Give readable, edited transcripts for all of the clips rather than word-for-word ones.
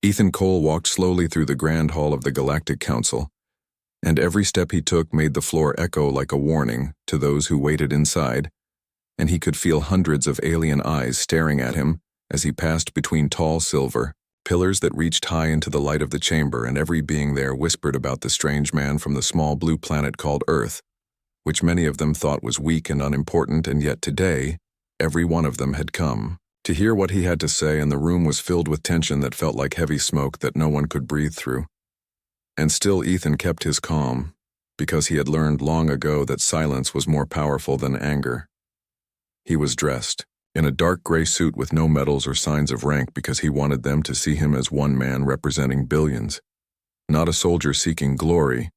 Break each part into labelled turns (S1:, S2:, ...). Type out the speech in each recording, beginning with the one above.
S1: Ethan Cole walked slowly through the grand hall of the Galactic Council, and every step he took made the floor echo like a warning to those who waited inside, and he could feel hundreds of alien eyes staring at him as he passed between tall silver pillars that reached high into the light of the chamber, and every being there whispered about the strange man from the small blue planet called Earth, which many of them thought was weak and unimportant, and yet today, every one of them had come to hear what he had to say, and the room was filled with tension that felt like heavy smoke that no one could breathe through. And still Ethan kept his calm, because he had learned long ago that silence was more powerful than anger. He was dressed in a dark gray suit with no medals or signs of rank, because he wanted them to see him as one man representing billions, not a soldier seeking glory,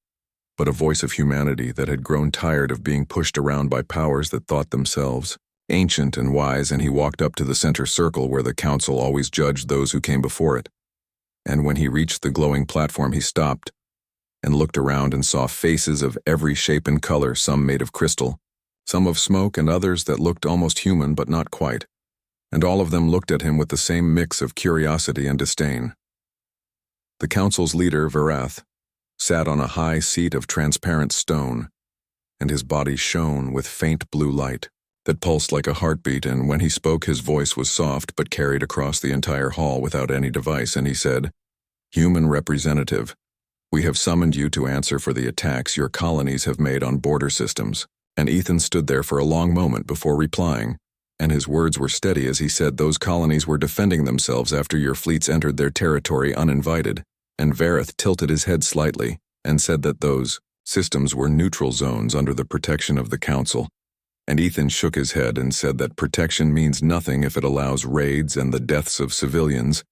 S1: but a voice of humanity that had grown tired of being pushed around by powers that thought themselves ancient and wise. And he walked up to the center circle where the council always judged those who came before it. And when he reached the glowing platform, he stopped and looked around and saw faces of every shape and color, some made of crystal, some of smoke, and others that looked almost human but not quite. And all of them looked at him with the same mix of curiosity and disdain. The council's leader, Varath, sat on a high seat of transparent stone, and his body shone with faint blue light that pulsed like a heartbeat, and when he spoke his voice was soft but carried across the entire hall without any device, and he said, "Human representative, we have summoned you to answer for the attacks your colonies have made on border systems." And Ethan stood there for a long moment before replying, and his words were steady as he said, "Those colonies were defending themselves after your fleets entered their territory uninvited." And Varath tilted his head slightly and said that those systems were neutral zones under the protection of the council. And Ethan shook his head and said that protection means nothing if it allows raids and the deaths of civilians.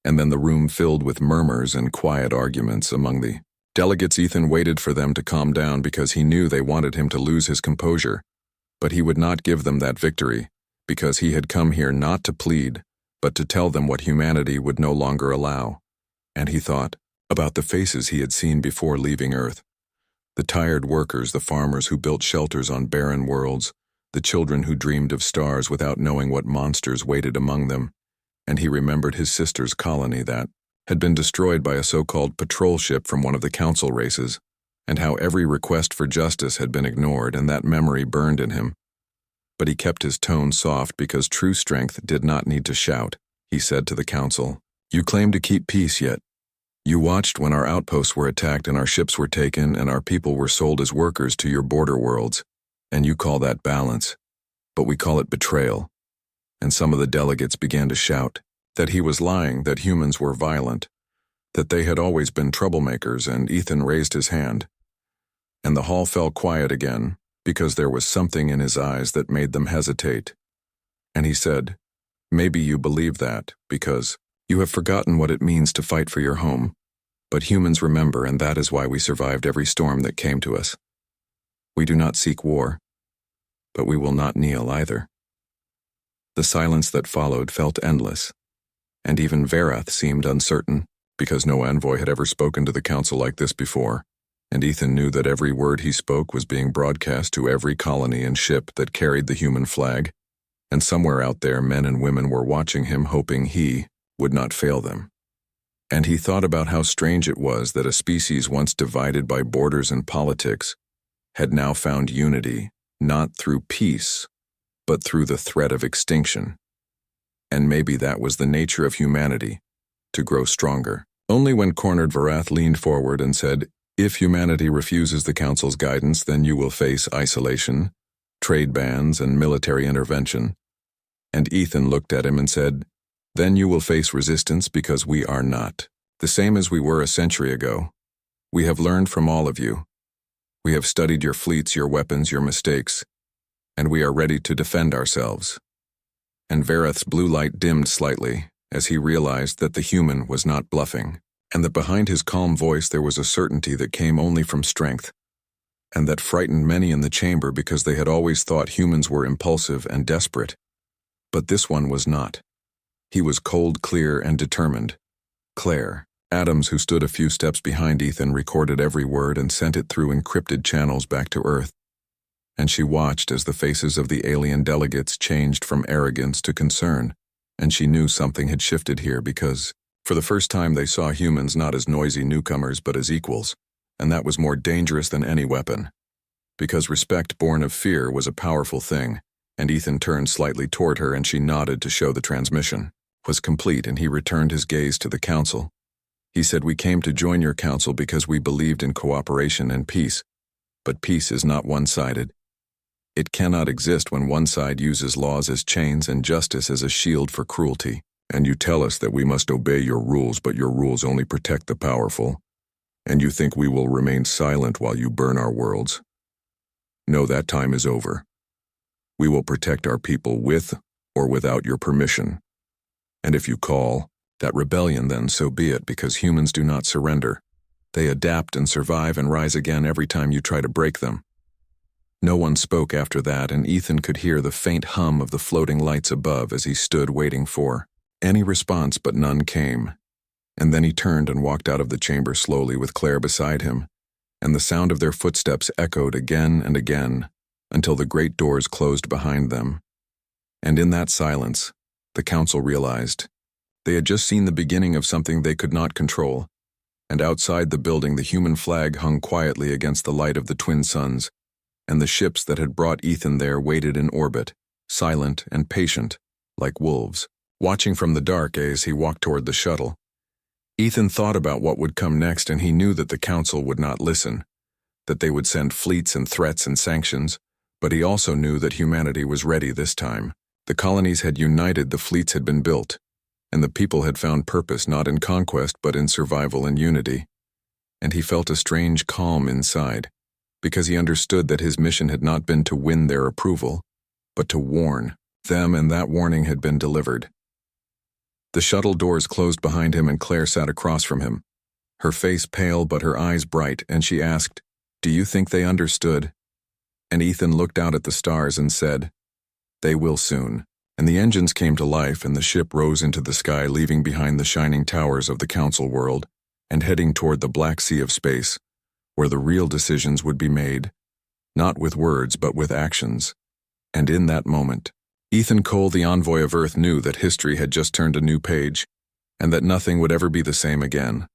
S1: And then the room filled with murmurs and quiet arguments among the delegates. Ethan waited for them to calm down because he knew they wanted him to lose his composure, but he would not give them that victory, because he had come here not to plead, but to tell them what humanity would no longer allow. And he thought about the faces he had seen before leaving Earth, the tired workers, the farmers who built shelters on barren worlds, the children who dreamed of stars without knowing what monsters waited among them. And he remembered his sister's colony that had been destroyed by a so-called patrol ship from one of the council races, and how every request for justice had been ignored, and that memory burned in him. But he kept his tone soft because true strength did not need to shout. He said to the council, "You claim to keep peace, yet you watched when our outposts were attacked and our ships were taken and our people were sold as workers to your border worlds, and you call that balance, but we call it betrayal." And some of the delegates began to shout that he was lying, that humans were violent, that they had always been troublemakers, and Ethan raised his hand. And the hall fell quiet again, because there was something in his eyes that made them hesitate. And he said, "Maybe you believe that, because you have forgotten what it means to fight for your home. But humans remember, and that is why we survived every storm that came to us. We do not seek war, but we will not kneel either." The silence that followed felt endless, and even Varath seemed uncertain, because no envoy had ever spoken to the council like this before, and Ethan knew that every word he spoke was being broadcast to every colony and ship that carried the human flag, and somewhere out there men and women were watching him, hoping he would not fail them. And he thought about how strange it was that a species once divided by borders and politics had now found unity, not through peace, but through the threat of extinction. And maybe that was the nature of humanity, to grow stronger. Only when cornered, Varath leaned forward and said, "If humanity refuses the council's guidance, then you will face isolation, trade bans, and military intervention." And Ethan looked at him and said, "Then you will face resistance, because we are not the same as we were a century ago. We have learned from all of you. We have studied your fleets, your weapons, your mistakes, and we are ready to defend ourselves." And Varath's blue light dimmed slightly as he realized that the human was not bluffing, and that behind his calm voice there was a certainty that came only from strength, and that frightened many in the chamber because they had always thought humans were impulsive and desperate. But this one was not. He was cold, clear, and determined. Claire Adams, who stood a few steps behind Ethan, recorded every word and sent it through encrypted channels back to Earth. And she watched as the faces of the alien delegates changed from arrogance to concern, and she knew something had shifted here, because For the first time they saw humans not as noisy newcomers but as equals, and that was more dangerous than any weapon. Because respect born of fear was a powerful thing, and Ethan turned slightly toward her and she nodded to show the transmission was complete, and he returned his gaze to the council. He said, "We came to join your council because we believed in cooperation and peace, but peace is not one-sided. It cannot exist when one side uses laws as chains and justice as a shield for cruelty. And you tell us that we must obey your rules, but your rules only protect the powerful. And you think we will remain silent while you burn our worlds? No, that time is over. We will protect our people with or without your permission. And if you call that rebellion, then so be it, because humans do not surrender. They adapt and survive and rise again every time you try to break them." No one spoke after that, and Ethan could hear the faint hum of the floating lights above as he stood waiting for any response, but none came. And then he turned and walked out of the chamber slowly with Claire beside him, and the sound of their footsteps echoed again and again until the great doors closed behind them. And in that silence, the council realized they had just seen the beginning of something they could not control, and outside the building the human flag hung quietly against the light of the twin suns, and the ships that had brought Ethan there waited in orbit, silent and patient, like wolves, watching from the dark as he walked toward the shuttle. Ethan thought about what would come next, and he knew that the council would not listen, that they would send fleets and threats and sanctions, but he also knew that humanity was ready this time. The colonies had united, the fleets had been built, and the people had found purpose not in conquest but in survival and unity. And he felt a strange calm inside, because he understood that his mission had not been to win their approval, but to warn them, and that warning had been delivered. The shuttle doors closed behind him, and Claire sat across from him, her face pale but her eyes bright, and she asked, "Do you think they understood?" And Ethan looked out at the stars and said, "They will soon." And the engines came to life, and the ship rose into the sky, leaving behind the shining towers of the council world and heading toward the black sea of space, where the real decisions would be made, not with words but with actions. And in that moment, Ethan Cole, the envoy of Earth, knew that history had just turned a new page, and that nothing would ever be the same again.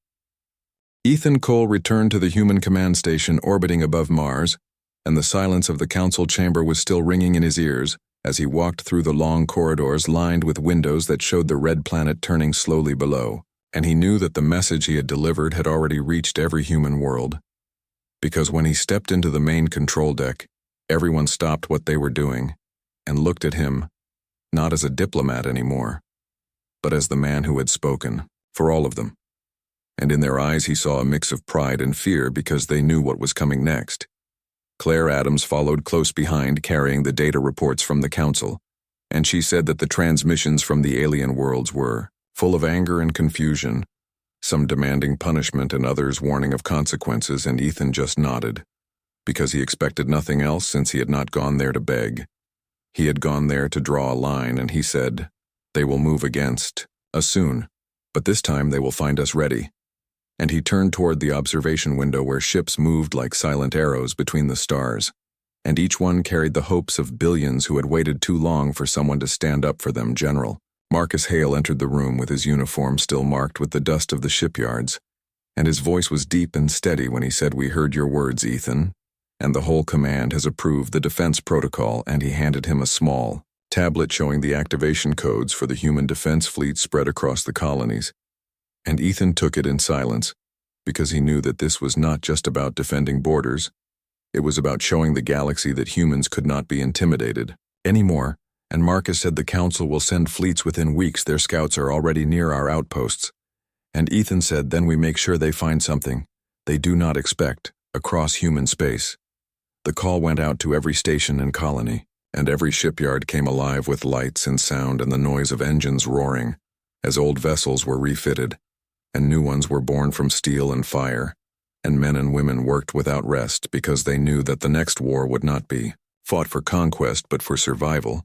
S1: Ethan Cole returned to the human command station orbiting above Mars, and the silence of the council chamber was still ringing in his ears as he walked through the long corridors lined with windows that showed the red planet turning slowly below, and he knew that the message he had delivered had already reached every human world. Because when he stepped into the main control deck, everyone stopped what they were doing and looked at him, not as a diplomat anymore, but as the man who had spoken for all of them. And in their eyes he saw a mix of pride and fear, because they knew what was coming next. Claire Adams followed close behind, carrying the data reports from the council, and she said that the transmissions from the alien worlds were full of anger and confusion, some demanding punishment and others warning of consequences, and Ethan just nodded, because he expected nothing else, since he had not gone there to beg. He had gone there to draw a line, and he said, "They will move against us soon, but this time they will find us ready." And he turned toward the observation window where ships moved like silent arrows between the stars, and each one carried the hopes of billions who had waited too long for someone to stand up for them. General Marcus Hale entered the room with his uniform still marked with the dust of the shipyards, and his voice was deep and steady when he said, "We heard your words, Ethan, and the whole command has approved the defense protocol." And he handed him a small tablet showing the activation codes for the human defense fleet spread across the colonies. And Ethan took it in silence, because he knew that this was not just about defending borders. It was about showing the galaxy that humans could not be intimidated anymore. And Marcus said, "The council will send fleets within weeks. Their scouts are already near our outposts." And Ethan said, "Then we make sure they find something they do not expect across human space." The call went out to every station and colony, and every shipyard came alive with lights and sound and the noise of engines roaring, as old vessels were refitted, and new ones were born from steel and fire, and men and women worked without rest, because they knew that the next war would not be fought for conquest but for survival.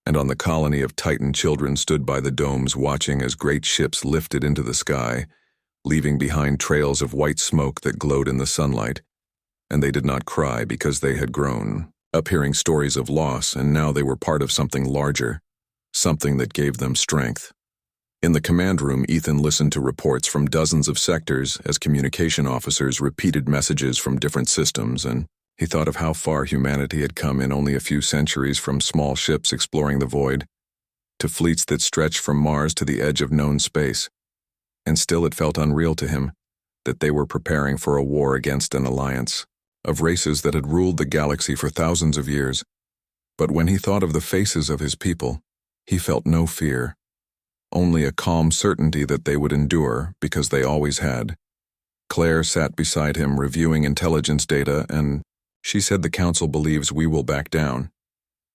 S1: And on the colony of Titan, children stood by the domes watching as great ships lifted into the sky, leaving behind trails of white smoke that glowed in the sunlight. And they did not cry, because they had grown up hearing stories of loss, and now they were part of something larger, something that gave them strength. In the command room, Ethan listened to reports from dozens of sectors as communication officers repeated messages from different systems, and he thought of how far humanity had come in only a few centuries, from small ships exploring the void to fleets that stretched from Mars to the edge of known space. And still it felt unreal to him that they were preparing for a war against an alliance of races that had ruled the galaxy for thousands of years. But when he thought of the faces of his people, he felt no fear, only a calm certainty that they would endure because they always had. Claire sat beside him reviewing intelligence data, and she said, "The Council believes we will back down.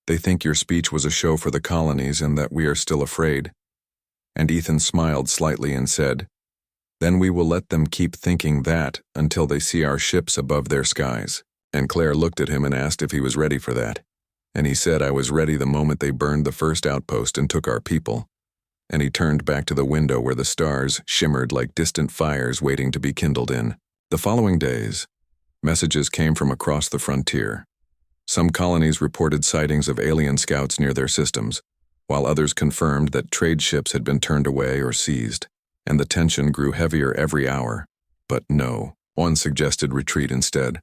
S1: They think your speech was a show for the colonies and that we are still afraid." And Ethan smiled slightly and said, "Then we will let them keep thinking that until they see our ships above their skies." And Claire looked at him and asked if he was ready for that. And he said, "I was ready the moment they burned the first outpost and took our people." And he turned back to the window where the stars shimmered like distant fires waiting to be kindled in. The following days, messages came from across the frontier. Some colonies reported sightings of alien scouts near their systems, while others confirmed that trade ships had been turned away or seized, and the tension grew heavier every hour. But no, one suggested retreat instead.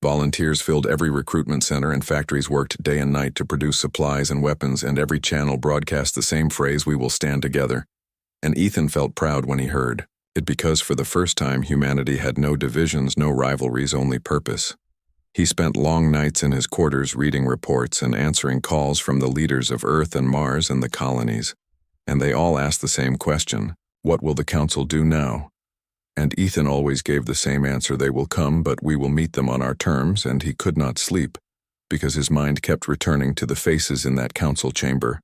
S1: Volunteers filled every recruitment center, and factories worked day and night to produce supplies and weapons, and every channel broadcast the same phrase, "We will stand together." And Ethan felt proud when he heard it, because for the first time humanity had no divisions, no rivalries, only purpose. He spent long nights in his quarters reading reports and answering calls from the leaders of Earth and Mars and the colonies. And they all asked the same question: what will the Council do now? And Ethan always gave the same answer: "They will come, but we will meet them on our terms." And he could not sleep, because his mind kept returning to the faces in that council chamber,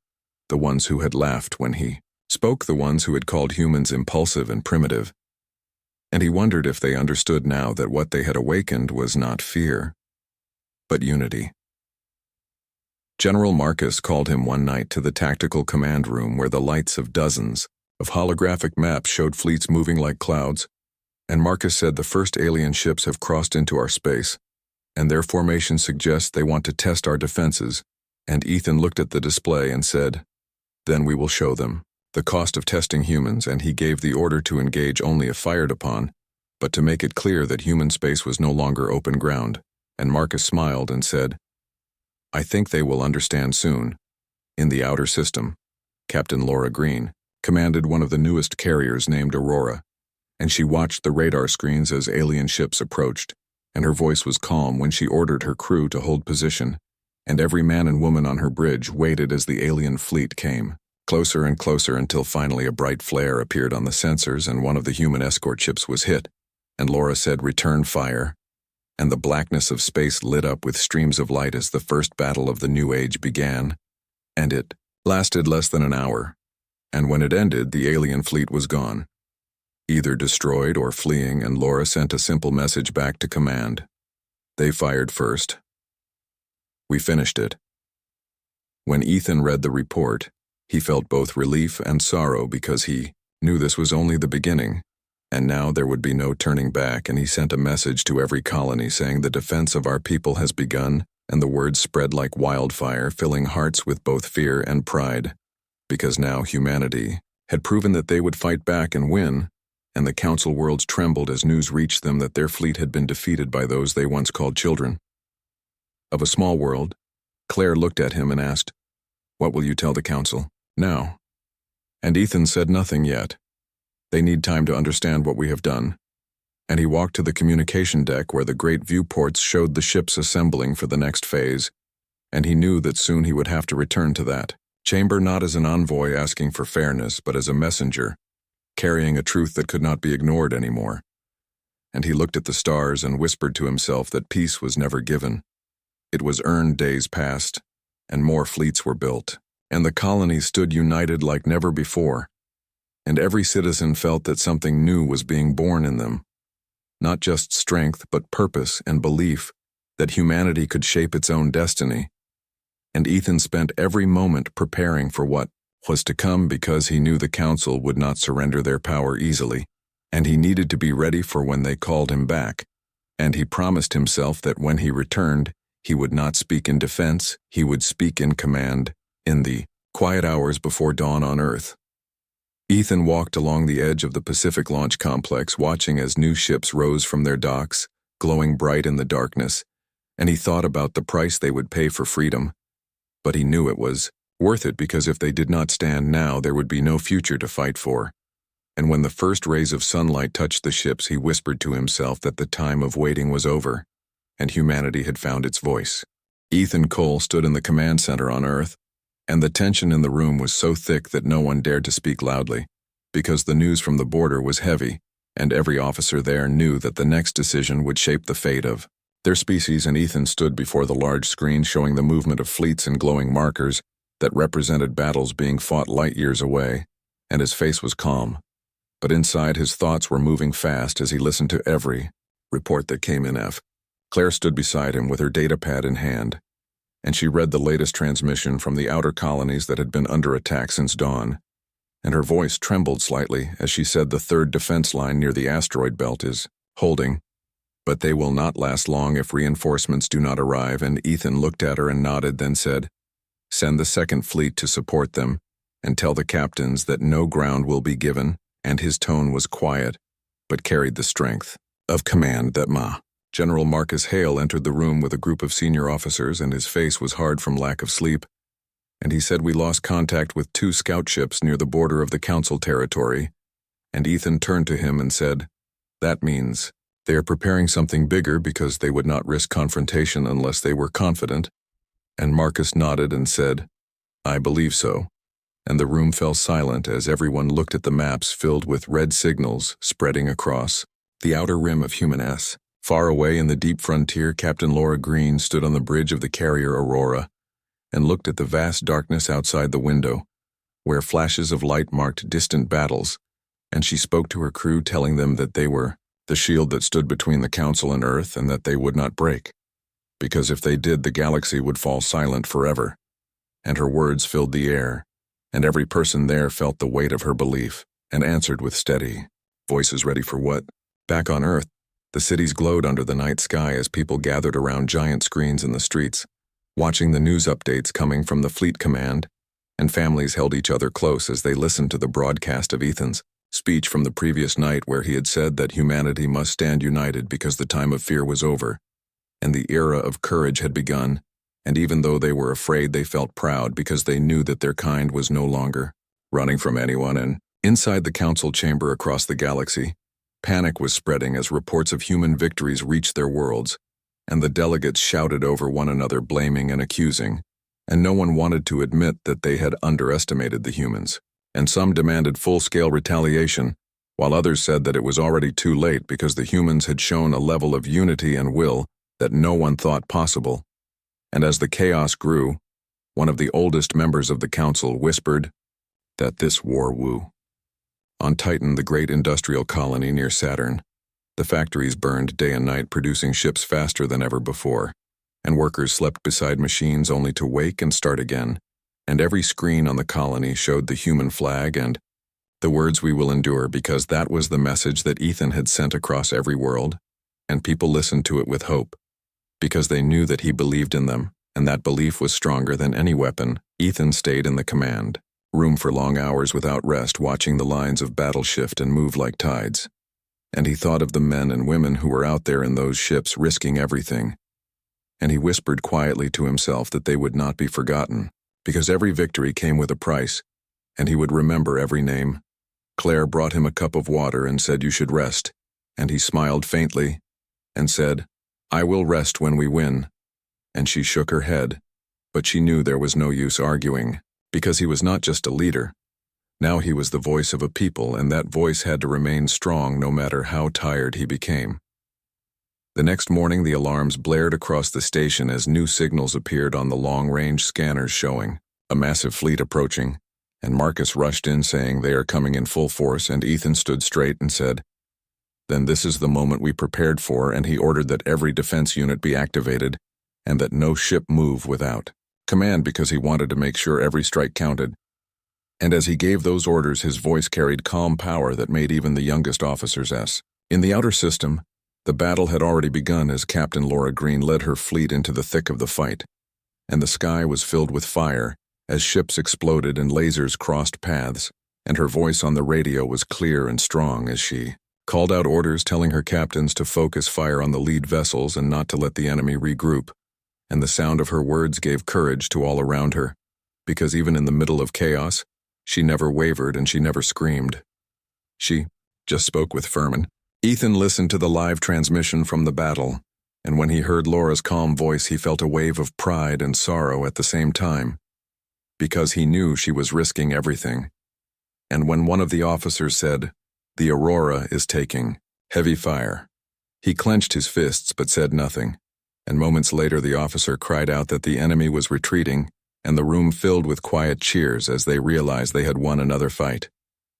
S1: the ones who had laughed when he spoke, the ones who had called humans impulsive and primitive. And he wondered if they understood now that what they had awakened was not fear, but unity. General Marcus called him one night to the tactical command room, where the lights of dozens of holographic maps showed fleets moving like clouds. And Marcus said, "The first alien ships have crossed into our space, and their formation suggests they want to test our defenses." And Ethan looked at the display and said, "Then we will show them the cost of testing humans." And he gave the order to engage only if fired upon, but to make it clear that human space was no longer open ground. And Marcus smiled and said, "I think they will understand soon." In the outer system, Captain Laura Green commanded one of the newest carriers named Aurora, and she watched the radar screens as alien ships approached, and her voice was calm when she ordered her crew to hold position, and every man and woman on her bridge waited as the alien fleet came closer and closer, until finally a bright flare appeared on the sensors and one of the human escort ships was hit. And Laura said, "Return fire," and the blackness of space lit up with streams of light as the first battle of the New Age began. And it lasted less than an hour, and when it ended, the alien fleet was gone, either destroyed or fleeing, and Laura sent a simple message back to command: "They fired first. We finished it." When Ethan read the report, he felt both relief and sorrow, because he knew this was only the beginning, and now there would be no turning back. And he sent a message to every colony saying, "The defense of our people has begun," and the words spread like wildfire, filling hearts with both fear and pride, because now humanity had proven that they would fight back and win. And the council worlds trembled as news reached them that their fleet had been defeated by those they once called children. Of a small world, Claire looked at him and asked, "What will you tell the council now?" And Ethan said, "Nothing yet. They need time to understand what we have done." And he walked to the communication deck, where the great viewports showed the ships assembling for the next phase, and he knew that soon he would have to return to that chamber, not as an envoy asking for fairness, but as a messenger, carrying a truth that could not be ignored anymore. And he looked at the stars and whispered to himself that peace was never given. It was earned. Days passed, and more fleets were built, and the colonies stood united like never before. And every citizen felt that something new was being born in them. Not just strength, but purpose and belief that humanity could shape its own destiny. And Ethan spent every moment preparing for what was to come, because he knew the council would not surrender their power easily, and he needed to be ready for when they called him back. And he promised himself that when he returned, he would not speak in defense, he would speak in command, in the quiet hours before dawn on Earth. Ethan walked along the edge of the Pacific Launch Complex, watching as new ships rose from their docks, glowing bright in the darkness, and he thought about the price they would pay for freedom. But he knew it was worth it, because if they did not stand now, there would be no future to fight for. And when the first rays of sunlight touched the ships, he whispered to himself that the time of waiting was over, and humanity had found its voice. Ethan Cole stood in the command center on Earth, and the tension in the room was so thick that no one dared to speak loudly, because the news from the border was heavy, and every officer there knew that the next decision would shape the fate of their species. And Ethan stood before the large screen showing the movement of fleets and glowing markers that represented battles being fought light years away, and his face was calm. But inside, his thoughts were moving fast as he listened to every report that came in. Claire stood beside him with her datapad in hand, and she read the latest transmission from the outer colonies that had been under attack since dawn, and her voice trembled slightly as she said the third defense line near the asteroid belt is holding, but they will not last long if reinforcements do not arrive. And Ethan looked at her and nodded, then said, "Send the second fleet to support them, and tell the captains that no ground will be given." And his tone was quiet, but carried the strength of command that General Marcus Hale entered the room with a group of senior officers, and his face was hard from lack of sleep. And he said, "We lost contact with 2 scout ships near the border of the Council territory." And Ethan turned to him and said, "That means they are preparing something bigger, because they would not risk confrontation unless they were confident." And Marcus nodded and said, "I believe so." And the room fell silent as everyone looked at the maps filled with red signals spreading across the outer rim of human S. Far away in the deep frontier, Captain Laura Green stood on the bridge of the carrier Aurora and looked at the vast darkness outside the window, where flashes of light marked distant battles, and she spoke to her crew, telling them that they were the shield that stood between the Council and Earth, and that they would not break, because if they did, the galaxy would fall silent forever. And her words filled the air, and every person there felt the weight of her belief, and answered with steady voices, ready for what? Back on Earth, the cities glowed under the night sky as people gathered around giant screens in the streets, watching the news updates coming from the Fleet Command, and families held each other close as they listened to the broadcast of Ethan's speech from the previous night, where he had said that humanity must stand united because the time of fear was over, and the era of courage had begun. And even though they were afraid, they felt proud, because they knew that their kind was no longer running from anyone. And inside the Council chamber across the galaxy, panic was spreading as reports of human victories reached their worlds, and the delegates shouted over one another, blaming and accusing, and no one wanted to admit that they had underestimated the humans. And some demanded full-scale retaliation, while others said that it was already too late, because the humans had shown a level of unity and will that no one thought possible. And as the chaos grew, one of the oldest members of the Council whispered that this war woo. On Titan, the great industrial colony near Saturn, the factories burned day and night, producing ships faster than ever before, and workers slept beside machines only to wake and start again. And every screen on the colony showed the human flag and the words, "We will endure," because that was the message that Ethan had sent across every world, and people listened to it with hope, because they knew that he believed in them, and that belief was stronger than any weapon. Ethan stayed in the command room for long hours without rest, watching the lines of battle shift and move like tides. And he thought of the men and women who were out there in those ships risking everything. And he whispered quietly to himself that they would not be forgotten, because every victory came with a price, and he would remember every name. Claire brought him a cup of water and said, "You should rest," and he smiled faintly and said, "I will rest when we win." And she shook her head, but she knew there was no use arguing, because he was not just a leader. Now he was the voice of a people, and that voice had to remain strong no matter how tired he became. The next morning, the alarms blared across the station as new signals appeared on the long-range scanners showing a massive fleet approaching, and Marcus rushed in saying, "They are coming in full force," and Ethan stood straight and said, "Then this is the moment we prepared for," and he ordered that every defense unit be activated and that no ship move without command, because he wanted to make sure every strike counted. And as he gave those orders, his voice carried calm power that made even the youngest officers s. In the outer system, the battle had already begun as Captain Laura Green led her fleet into the thick of the fight, and the sky was filled with fire as ships exploded and lasers crossed paths, and her voice on the radio was clear and strong as she called out orders telling her captains to focus fire on the lead vessels and not to let the enemy regroup, and the sound of her words gave courage to all around her, because even in the middle of chaos, she never wavered and she never screamed. She just spoke with Furman. Ethan listened to the live transmission from the battle, and when he heard Laura's calm voice, he felt a wave of pride and sorrow at the same time, because he knew she was risking everything. And when one of the officers said, "The Aurora is taking heavy fire," he clenched his fists but said nothing, and moments later the officer cried out that the enemy was retreating, and the room filled with quiet cheers as they realized they had won another fight.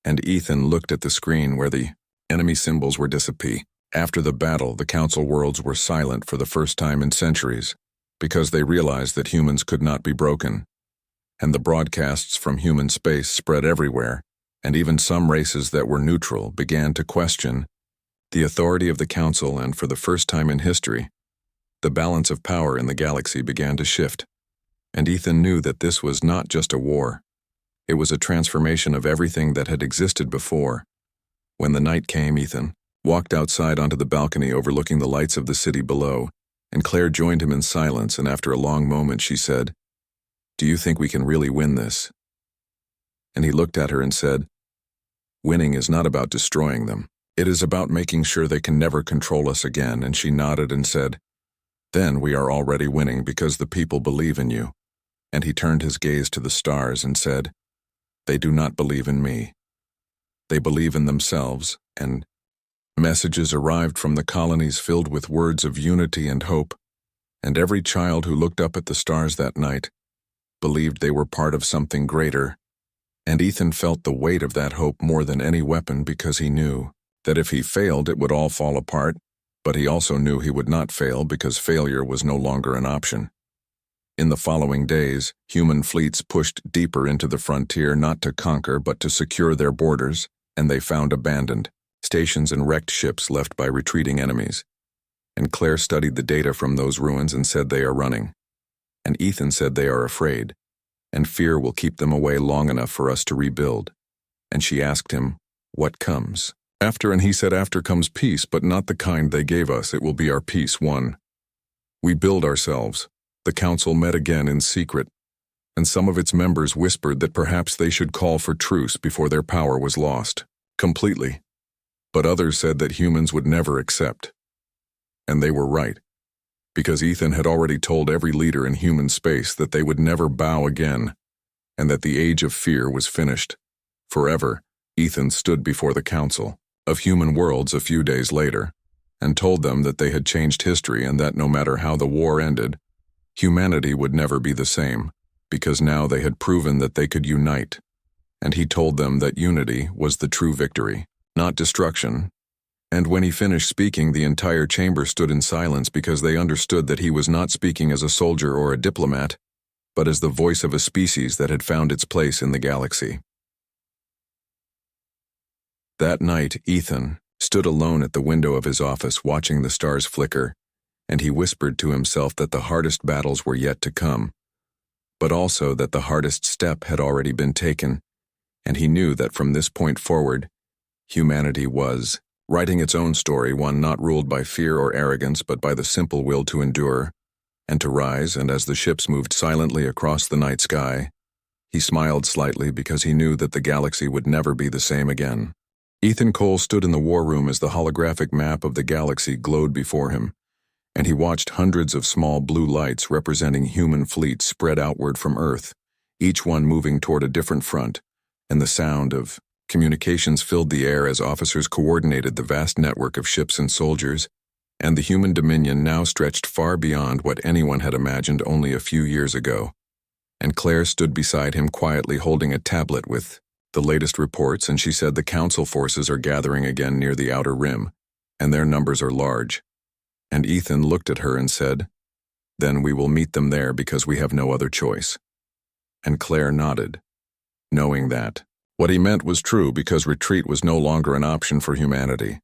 S1: And Ethan looked at the screen where the enemy symbols were disappearing. After the battle, the Council worlds were silent for the first time in centuries, because they realized that humans could not be broken. And the broadcasts from human space spread everywhere, and even some races that were neutral began to question the authority of the Council, and for the first time in history, the balance of power in the galaxy began to shift. And Ethan knew that this was not just a war. It was a transformation of everything that had existed before. When the night came, Ethan walked outside onto the balcony overlooking the lights of the city below, and Claire joined him in silence, and after a long moment she said, "Do you think we can really win this?" And he looked at her and said, "Winning is not about destroying them. It is about making sure they can never control us again." And she nodded and said, "Then we are already winning because the people believe in you." And he turned his gaze to the stars and said, "They do not believe in me. They believe in themselves." And messages arrived from the colonies filled with words of unity and hope, and every child who looked up at the stars that night believed they were part of something greater. And Ethan felt the weight of that hope more than any weapon, because he knew that if he failed it would all fall apart, but he also knew he would not fail because failure was no longer an option. In the following days, human fleets pushed deeper into the frontier, not to conquer but to secure their borders, and they found abandoned stations and wrecked ships left by retreating enemies. And Claire studied the data from those ruins and said they are running. And Ethan said they are afraid, and fear will keep them away long enough for us to rebuild. And she asked him, "What comes after?" And he said, "After comes peace, but not the kind they gave us. It will be our peace won. We build ourselves." The Council met again in secret, and some of its members whispered that perhaps they should call for truce before their power was lost completely. But others said that humans would never accept. And they were right, because Ethan had already told every leader in human space that they would never bow again, and that the age of fear was finished. Forever, Ethan stood before the Council of Human Worlds a few days later, and told them that they had changed history and that no matter how the war ended, humanity would never be the same, because now they had proven that they could unite. And he told them that unity was the true victory, not destruction. And when he finished speaking, the entire chamber stood in silence, because they understood that he was not speaking as a soldier or a diplomat, but as the voice of a species that had found its place in the galaxy. That night, Ethan stood alone at the window of his office watching the stars flicker, and he whispered to himself that the hardest battles were yet to come, but also that the hardest step had already been taken, and he knew that from this point forward, humanity was writing its own story, one not ruled by fear or arrogance but by the simple will to endure and to rise. And as the ships moved silently across the night sky, he smiled slightly, because he knew that the galaxy would never be the same again. Ethan Cole stood in the war room as the holographic map of the galaxy glowed before him, and he watched hundreds of small blue lights representing human fleets spread outward from Earth, each one moving toward a different front, and the sound of communications filled the air as officers coordinated the vast network of ships and soldiers, and the human dominion now stretched far beyond what anyone had imagined only a few years ago. And Claire stood beside him quietly holding a tablet with the latest reports, and she said the Council forces are gathering again near the outer rim, and their numbers are large. And Ethan looked at her and said, "Then we will meet them there because we have no other choice." And Claire nodded, knowing that what he meant was true, because retreat was no longer an option for humanity.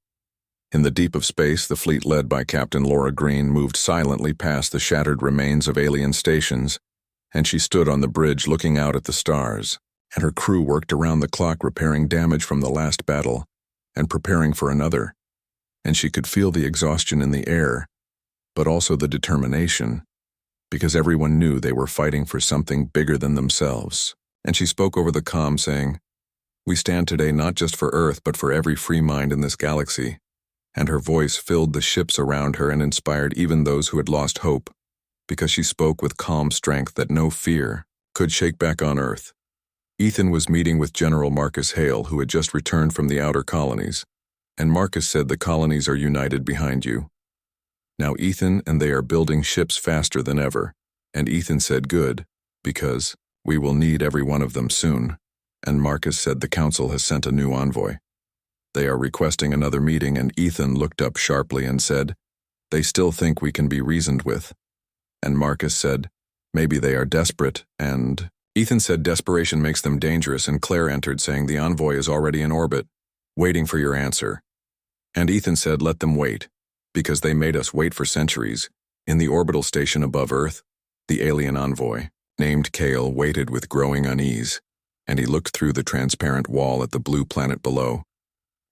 S1: In the deep of space, the fleet led by Captain Laura Green moved silently past the shattered remains of alien stations, and she stood on the bridge looking out at the stars. and her crew worked around the clock repairing damage from the last battle and preparing for another, and she could feel the exhaustion in the air, but also the determination, because everyone knew they were fighting for something bigger than themselves. And she spoke over the comm saying, "We stand today not just for Earth but for every free mind in this galaxy," and her voice filled the ships around her and inspired even those who had lost hope, because she spoke with calm strength that no fear could shake back on Earth. Ethan was meeting with General Marcus Hale, who had just returned from the outer colonies, and Marcus said the colonies are united behind you. Now Ethan and they are building ships faster than ever, and Ethan said good, because we will need every one of them soon, and Marcus said the council has sent a new envoy. They are requesting another meeting, and Ethan looked up sharply and said, "They still think we can be reasoned with." And Marcus said, "Maybe they are desperate," and Ethan said desperation makes them dangerous, and Claire entered saying the envoy is already in orbit, waiting for your answer. And Ethan said let them wait, because they made us wait for centuries. In the orbital station above Earth, the alien envoy, named Kale, waited with growing unease, and he looked through the transparent wall at the blue planet below,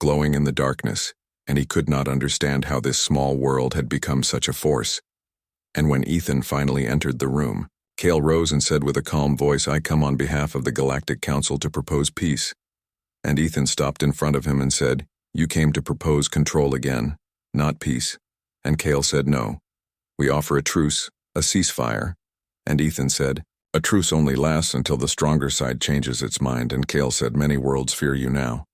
S1: glowing in the darkness, and he could not understand how this small world had become such a force. And when Ethan finally entered the room, Kale rose and said with a calm voice, "I come on behalf of the Galactic Council to propose peace." And Ethan stopped in front of him and said, "You came to propose control again, not peace." And Kale said, "No. We offer a truce, a ceasefire." And Ethan said, "A truce only lasts until the stronger side changes its mind." And Kale said, "Many worlds fear you now."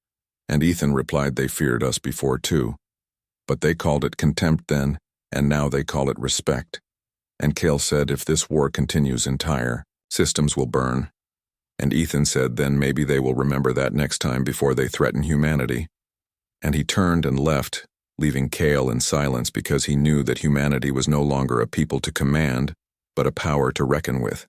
S1: And Ethan replied, "They feared us before too. But they called it contempt then, and now they call it respect." And Kale said, "If this war continues entire, systems will burn." And Ethan said, "Then maybe they will remember that next time before they threaten humanity." And he turned and left, leaving Kale in silence, because he knew that humanity was no longer a people to command, but a power to reckon with.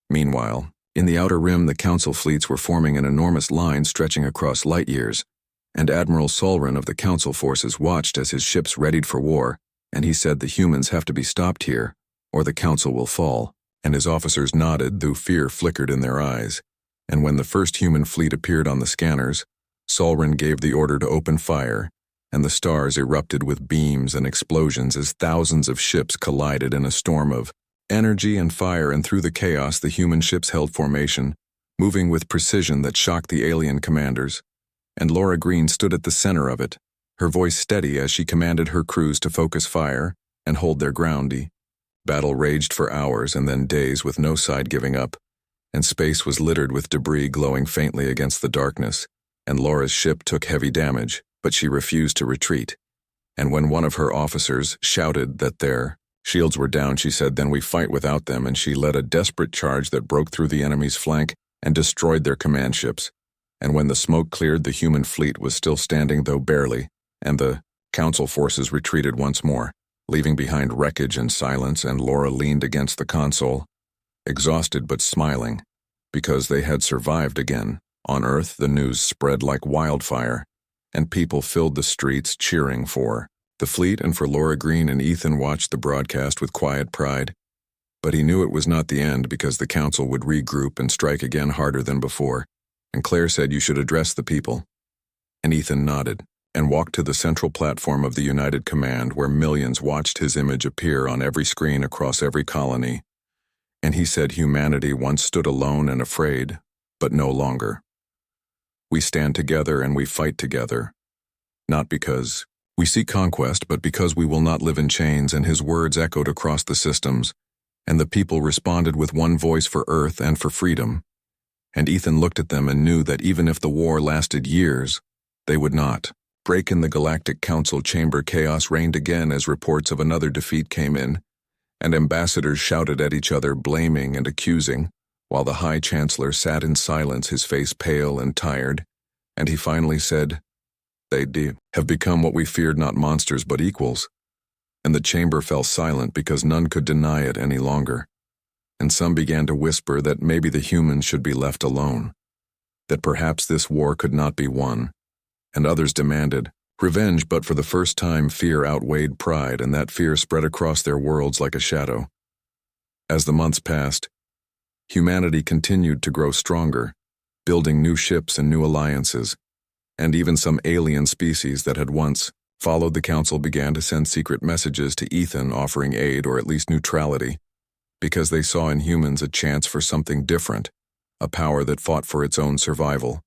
S1: Meanwhile, in the outer rim, the council fleets were forming an enormous line stretching across light years, and Admiral Solren of the council forces watched as his ships readied for war, and he said the humans have to be stopped here, or the council will fall. And his officers nodded, though fear flickered in their eyes. And when the first human fleet appeared on the scanners, Solren gave the order to open fire, and the stars erupted with beams and explosions as thousands of ships collided in a storm of energy and fire, and through the chaos the human ships held formation, moving with precision that shocked the alien commanders. And Laura Green stood at the center of it, her voice steady as she commanded her crews to focus fire and hold their ground. Battle raged for hours and then days with no side giving up, and space was littered with debris glowing faintly against the darkness, and Laura's ship took heavy damage, but she refused to retreat. And when one of her officers shouted that their shields were down, she said, "Then we fight without them," and she led a desperate charge that broke through the enemy's flank and destroyed their command ships. And when the smoke cleared, the human fleet was still standing, though barely, and the council forces retreated once more, leaving behind wreckage and silence. And Laura leaned against the console, exhausted but smiling, because they had survived again. On Earth, the news spread like wildfire, and people filled the streets cheering for the fleet and for Laura Green. And Ethan watched the broadcast with quiet pride, but he knew it was not the end, because the council would regroup and strike again harder than before. And Claire said, "You should address the people." And Ethan nodded and walked to the central platform of the United Command, where millions watched his image appear on every screen across every colony. And he said, "Humanity once stood alone and afraid, but no longer. We stand together and we fight together, not because we seek conquest, but because we will not live in chains." And his words echoed across the systems, and the people responded with one voice for Earth and for freedom. And Ethan looked at them and knew that even if the war lasted years, they would not break. In the Galactic Council chamber, chaos reigned again as reports of another defeat came in, and ambassadors shouted at each other, blaming and accusing, while the High Chancellor sat in silence, his face pale and tired. And he finally said, "They have become what we feared, not monsters but equals." And the chamber fell silent, because none could deny it any longer. And some began to whisper that maybe the humans should be left alone, that perhaps this war could not be won. And others demanded revenge, but for the first time fear outweighed pride, and that fear spread across their worlds like a shadow. As the months passed, Humanity continued to grow stronger, building new ships and new alliances, and even some alien species that had once followed the council began to send secret messages to Ethan offering aid or at least neutrality, because they saw in humans a chance for something different, a power that fought for its own survival,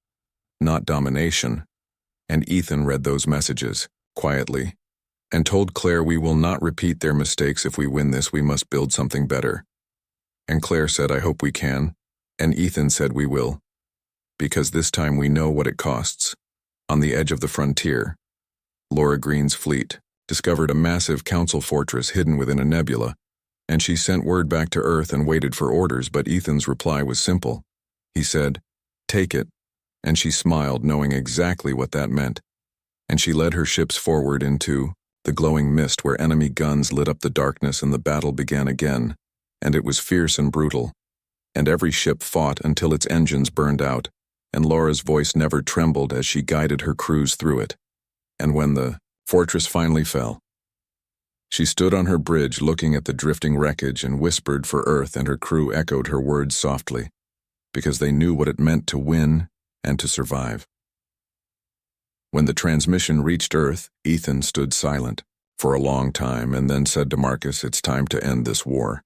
S1: not domination. And Ethan read those messages, quietly, and told Claire, "We will not repeat their mistakes. If we win this, we must build something better." And Claire said, "I hope we can." And Ethan said, "We will. Because this time we know what it costs." On the edge of the frontier, Laura Green's fleet discovered a massive council fortress hidden within a nebula, and she sent word back to Earth and waited for orders, but Ethan's reply was simple. He said, "Take it," and she smiled, knowing exactly what that meant. And she led her ships forward into the glowing mist where enemy guns lit up the darkness, and the battle began again, and it was fierce and brutal. And every ship fought until its engines burned out, and Laura's voice never trembled as she guided her crews through it. And when the fortress finally fell, she stood on her bridge looking at the drifting wreckage and whispered for Earth, and her crew echoed her words softly, because they knew what it meant to win and to survive. When the transmission reached Earth, Ethan stood silent for a long time and then said to Marcus, "It's time to end this war."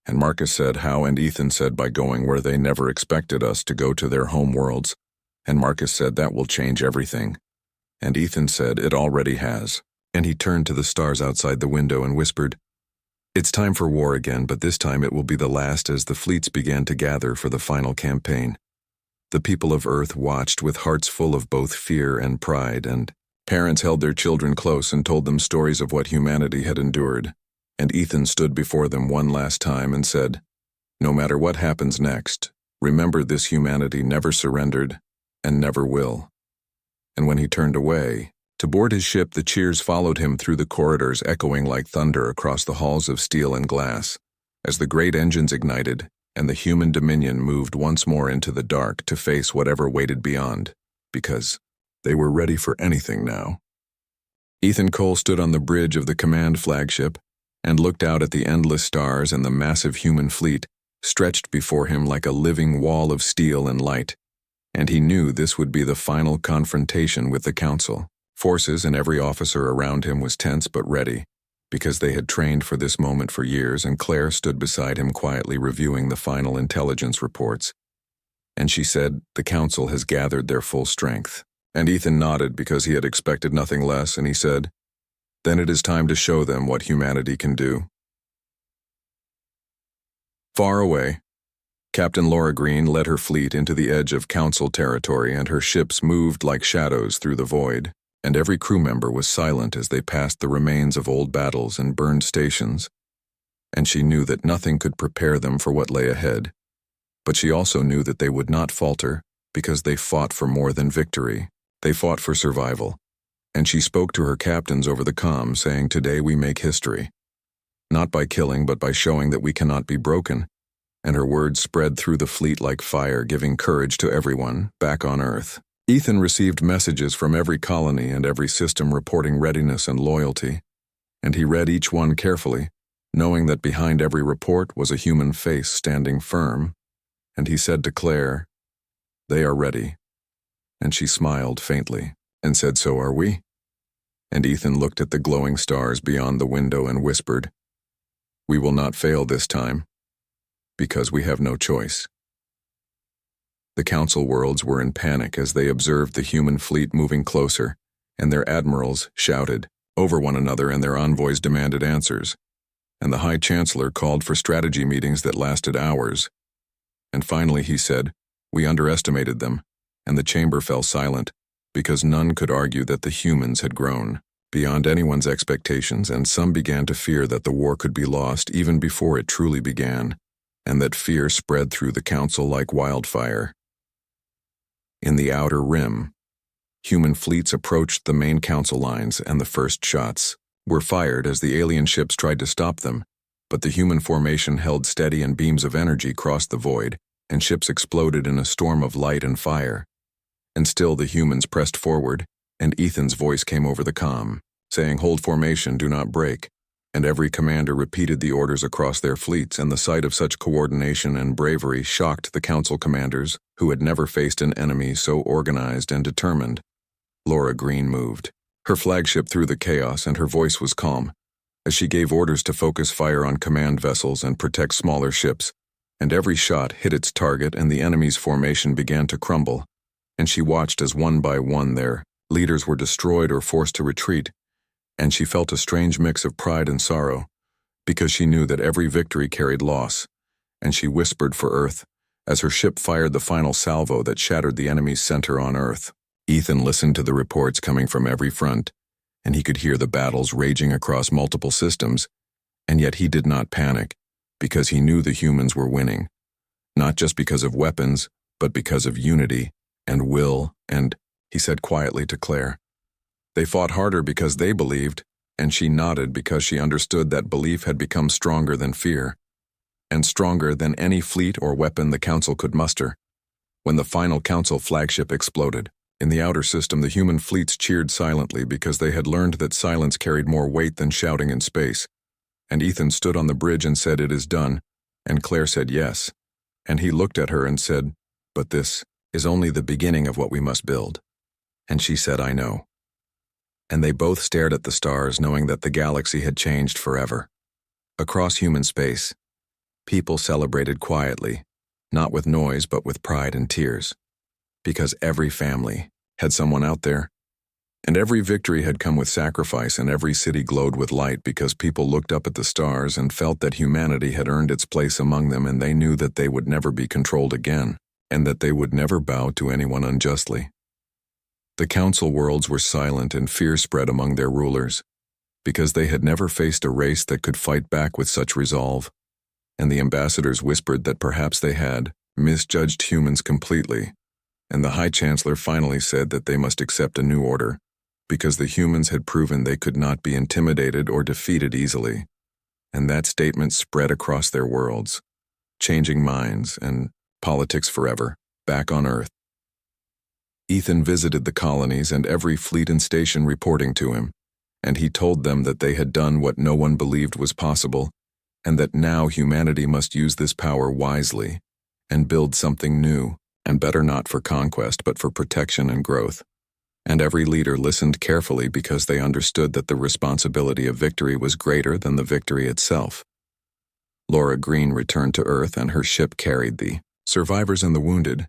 S1: And Marcus said, "How?" And Ethan said, "By going where they never expected us to go, to their home worlds." And Marcus said, "That will change everything." And Ethan said, "It already has." And he turned to the stars outside the window and whispered, "It's time for war again, but this time it will be the last," as the fleets began to gather for the final campaign. The people of Earth watched with hearts full of both fear and pride, and parents held their children close and told them stories of what humanity had endured. And Ethan stood before them one last time and said, "No matter what happens next, remember this: humanity never surrendered and never will." And when he turned away to board his ship, the cheers followed him through the corridors, echoing like thunder across the halls of steel and glass, as the great engines ignited and the human dominion moved once more into the dark to face whatever waited beyond, because they were ready for anything now. Ethan Cole stood on the bridge of the command flagship and looked out at the endless stars and the massive human fleet stretched before him like a living wall of steel and light. And he knew this would be the final confrontation with the council forces, and every officer around him was tense but ready, because they had trained for this moment for years. And Claire stood beside him quietly reviewing the final intelligence reports. And she said, "The council has gathered their full strength." And Ethan nodded, because he had expected nothing less, and he said, "Then it is time to show them what humanity can do." Far away, Captain Laura Green led her fleet into the edge of council territory, and her ships moved like shadows through the void, and every crew member was silent as they passed the remains of old battles and burned stations. And she knew that nothing could prepare them for what lay ahead, but she also knew that they would not falter, because they fought for more than victory. They fought for survival. And she spoke to her captains over the comm, saying, "Today we make history. Not by killing, but by showing that we cannot be broken." And her words spread through the fleet like fire, giving courage to everyone back on Earth. Ethan received messages from every colony and every system reporting readiness and loyalty, and he read each one carefully, knowing that behind every report was a human face standing firm. And he said to Claire, "They are ready." And she smiled faintly and said, "So are we." And Ethan looked at the glowing stars beyond the window and whispered, "We will not fail this time, because we have no choice." The council worlds were in panic as they observed the human fleet moving closer, and their admirals shouted over one another, and their envoys demanded answers. And the High Chancellor called for strategy meetings that lasted hours. And finally he said, "We underestimated them," and the chamber fell silent, because none could argue that the humans had grown beyond anyone's expectations, and some began to fear that the war could be lost even before it truly began, and that fear spread through the council like wildfire. In the outer rim, human fleets approached the main council lines, and the first shots were fired as the alien ships tried to stop them, but the human formation held steady, and beams of energy crossed the void, and ships exploded in a storm of light and fire. And still the humans pressed forward, and Ethan's voice came over the comm, saying, "Hold formation, do not break. and every commander repeated the orders across their fleets, and the sight of such coordination and bravery shocked the council commanders, who had never faced an enemy so organized and determined. Laura Green moved her flagship through the chaos, and her voice was calm, as she gave orders to focus fire on command vessels and protect smaller ships, and every shot hit its target and the enemy's formation began to crumble, and she watched as one by one their leaders were destroyed or forced to retreat, and she felt a strange mix of pride and sorrow, because she knew that every victory carried loss, and she whispered for Earth as her ship fired the final salvo that shattered the enemy's center on Earth. Ethan listened to the reports coming from every front, and he could hear the battles raging across multiple systems, and yet he did not panic, because he knew the humans were winning, not just because of weapons, but because of unity and will, and, he said quietly to Claire, they fought harder because they believed, and she nodded because she understood that belief had become stronger than fear, and stronger than any fleet or weapon the Council could muster. When the final Council flagship exploded, in the outer system the human fleets cheered silently because they had learned that silence carried more weight than shouting in space. And Ethan stood on the bridge and said, "It is done," and Claire said yes. And he looked at her and said, "But this is only the beginning of what we must build." And she said, "I know." And they both stared at the stars, knowing that the galaxy had changed forever. Across human space, people celebrated quietly, not with noise but with pride and tears, because every family had someone out there, and every victory had come with sacrifice, and every city glowed with light because people looked up at the stars and felt that humanity had earned its place among them, and they knew that they would never be controlled again, and that they would never bow to anyone unjustly. The council worlds were silent, and fear spread among their rulers, because they had never faced a race that could fight back with such resolve, and the ambassadors whispered that perhaps they had misjudged humans completely, and the High Chancellor finally said that they must accept a new order, because the humans had proven they could not be intimidated or defeated easily, and that statement spread across their worlds, changing minds and politics forever, back on Earth. Ethan visited the colonies and every fleet and station reporting to him, and he told them that they had done what no one believed was possible, and that now humanity must use this power wisely and build something new and better, not for conquest but for protection and growth. And every leader listened carefully because they understood that the responsibility of victory was greater than the victory itself. Laura Green returned to Earth, and her ship carried the survivors and the wounded,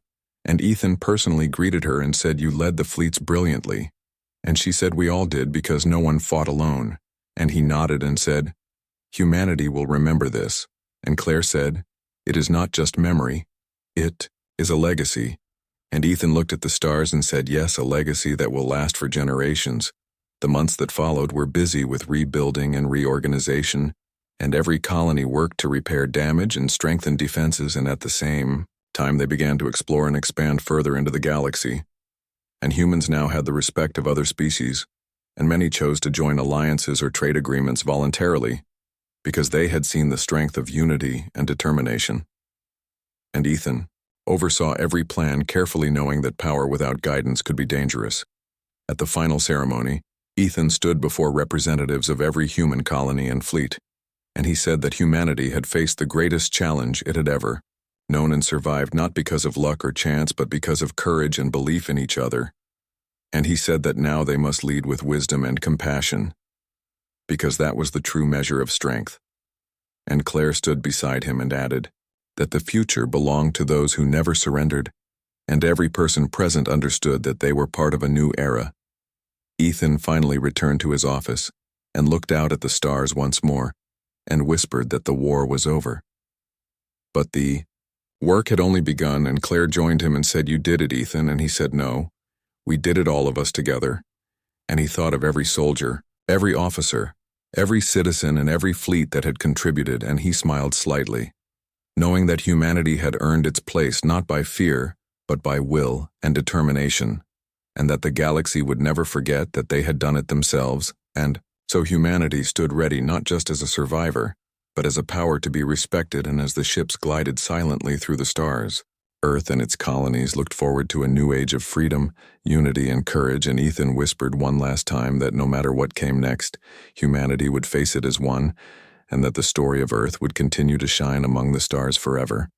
S1: and Ethan personally greeted her and said, "You led the fleets brilliantly." And she said, "We all did, because no one fought alone." And he nodded and said, "Humanity will remember this." And Claire said, "It is not just memory, it is a legacy." And Ethan looked at the stars and said, "Yes, a legacy that will last for generations." The months that followed were busy with rebuilding and reorganization, and every colony worked to repair damage and strengthen defenses, and at the same time they began to explore and expand further into the galaxy. And humans now had the respect of other species, and many chose to join alliances or trade agreements voluntarily, because they had seen the strength of unity and determination. And Ethan oversaw every plan, carefully knowing that power without guidance could be dangerous. At the final ceremony, Ethan stood before representatives of every human colony and fleet, and he said that humanity had faced the greatest challenge it had ever known, and survived not because of luck or chance but because of courage and belief in each other. And he said that now they must lead with wisdom and compassion, because that was the true measure of strength. And Claire stood beside him and added that the future belonged to those who never surrendered, and every person present understood that they were part of a new era. Ethan finally returned to his office and looked out at the stars once more and whispered that the war was over. But the work had only begun, and Claire joined him and said, "You did it, Ethan." And he said, "No, we did it, all of us together." And he thought of every soldier, every officer, every citizen, and every fleet that had contributed, and he smiled slightly, knowing that humanity had earned its place not by fear, but by will and determination, and that the galaxy would never forget that they had done it themselves, and so humanity stood ready not just as a survivor, but as a power to be respected. And as the ships glided silently through the stars, Earth and its colonies looked forward to a new age of freedom, unity, and courage, and Ethan whispered one last time that no matter what came next, humanity would face it as one, and that the story of Earth would continue to shine among the stars forever.